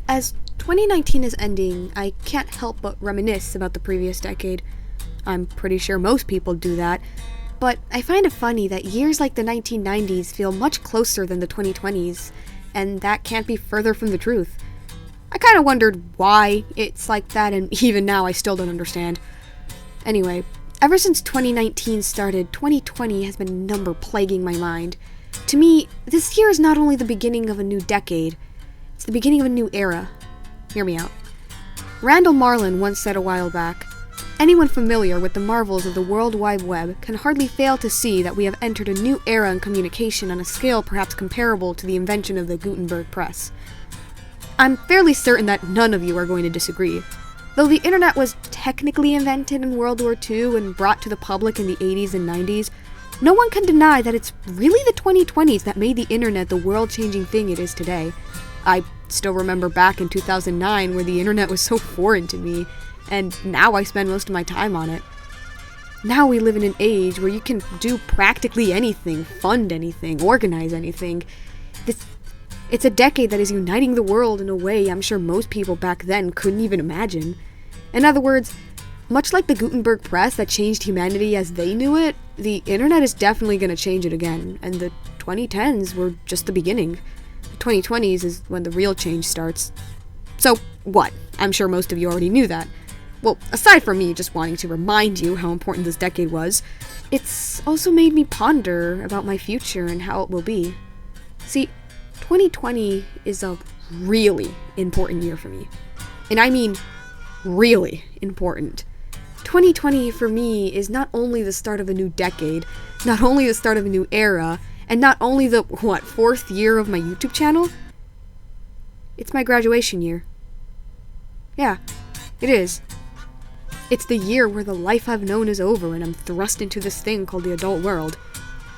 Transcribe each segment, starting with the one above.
As 2019 is ending, I can't help but reminisce about the previous decade. I'm pretty sure most people do that, but I find it funny that years like the 1990s feel much closer than the 2020s, and that can't be further from the truth. I kinda wondered why it's like that, and even now I still don't understand. Anyway, ever since 2019 started, 2020 has been a number plaguing my mind. To me, this year is not only the beginning of a new decade, it's the beginning of a new era. Hear me out. Randall Marlin once said a while back, "Anyone familiar with the marvels of the World Wide Web can hardly fail to see that we have entered a new era in communication on a scale perhaps comparable to the invention of the Gutenberg press." I'm fairly certain that none of you are going to disagree. Though the internet was technically invented in World War II and brought to the public in the 80s and 90s, no one can deny that it's really the 2020s that made the internet the world-changing thing it is today. I still remember back in 2009 where the internet was so foreign to me, and now I spend most of my time on it. Now we live in an age where you can do practically anything, fund anything, organize anything. It's a decade that is uniting the world in a way I'm sure most people back then couldn't even imagine. In other words, much like the Gutenberg press that changed humanity as they knew it, the internet is definitely going to change it again, and the 2010s were just the beginning. The 2020s is when the real change starts. So, what? I'm sure most of you already knew that. Well, aside from me just wanting to remind you how important this decade was, it's also made me ponder about my future and how it will be. See, 2020 is a really important year for me. And I mean really important. 2020 for me is not only the start of a new decade, not only the start of a new era, and not only the, fourth year of my YouTube channel? It's my graduation year. Yeah, it is. It's the year where the life I've known is over and I'm thrust into this thing called the adult world.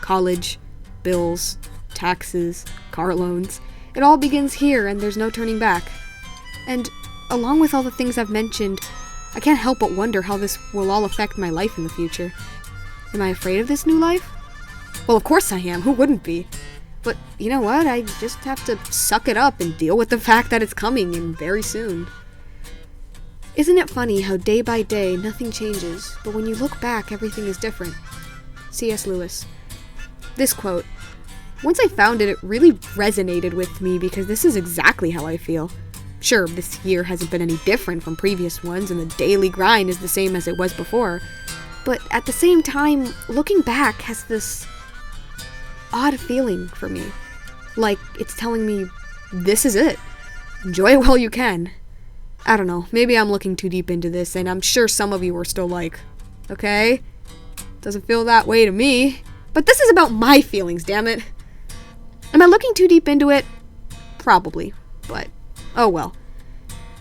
College, bills, taxes, car loans. It all begins here and there's no turning back. And along with all the things I've mentioned, I can't help but wonder how this will all affect my life in the future. Am I afraid of this new life? Well, of course I am. Who wouldn't be? But you know what? I just have to suck it up and deal with the fact that it's coming and very soon. Isn't it funny how day by day nothing changes, but when you look back everything is different? C.S. Lewis. This quote, once I found it, it really resonated with me because this is exactly how I feel. Sure, this year hasn't been any different from previous ones and the daily grind is the same as it was before, but at the same time, looking back has this odd feeling for me. Like it's telling me, this is it. Enjoy it while you can. I don't know, maybe I'm looking too deep into this and I'm sure some of you are still like, okay, doesn't feel that way to me. But this is about my feelings, damn it. Am I looking too deep into it? Probably, but oh well.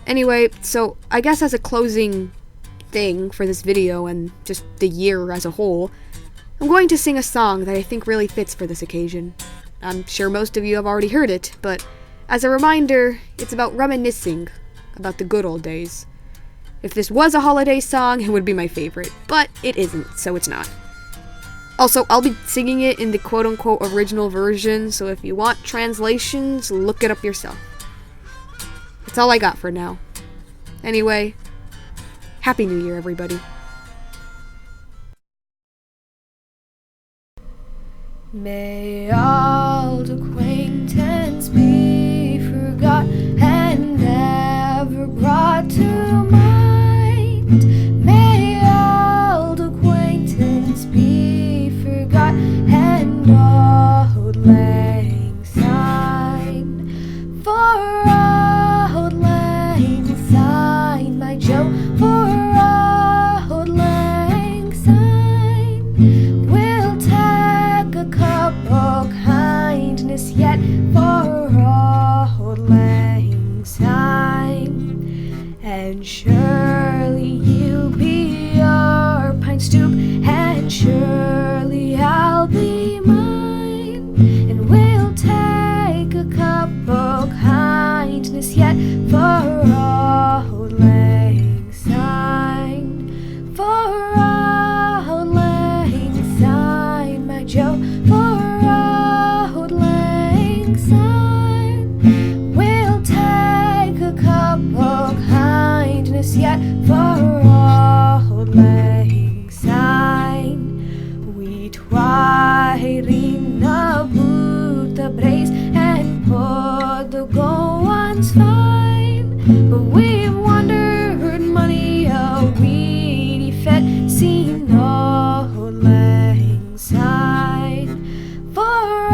Anyway, so I guess as a closing thing for this video and just the year as a whole, I'm going to sing a song that I think really fits for this occasion. I'm sure most of you have already heard it, but as a reminder, it's about reminiscing about the good old days. If this was a holiday song, it would be my favorite, but it isn't, so it's not. Also, I'll be singing it in the quote-unquote original version, so if you want translations, look it up yourself. That's all I got for now. Anyway, Happy New Year, everybody. May old acquaintance be forgot and never brought to mind. May old acquaintance be forgot and old lang syne. For old lang syne, my Joe, for old lang syne. We'll take a cup of kindness yet for old lang syne. And surely you'll be your pine stoop, and surely I'll be mine. And we'll take a cup of kindness yet for old lang syne. For old lang syne, my Joe, for old lang syne. We'll take a kindness yet for Auld Lang Syne. We tried in a boot the brace and put the go ones fine, but we wondered money a weedy fed seen Auld Lang Syne. For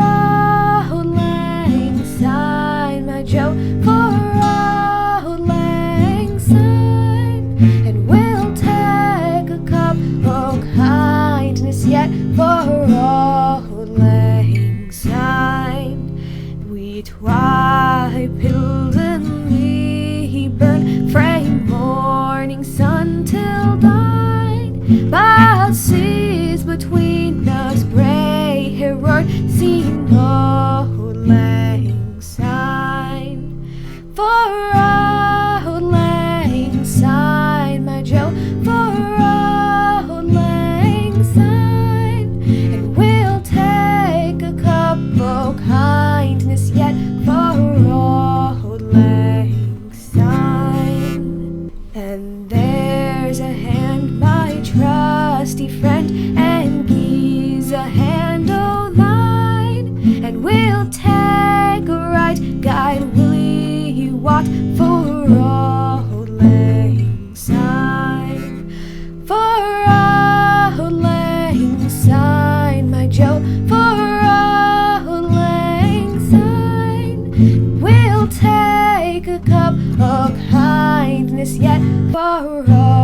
Auld Lang Syne, my Joe, for Auld Lang Syne, and we'll take a cup of kindness yet for Auld Lang Syne. We try pills and we burn frae morning sun till dine, but seas between us bray heroed seen Auld Lang Syne. For Auld Lang Syne, my Joe, for Auld Lang Syne, and we'll take a cup of kindness yet for Auld Lang Syne. And there's a hand, my trusty friend, and gies a hand o' thine, and we'll take a right guide, will ye wat, for Auld Lang Syne. For Auld Lang Syne, my Joe, for Auld Lang Syne, we'll take a cup of kindness yet for Auld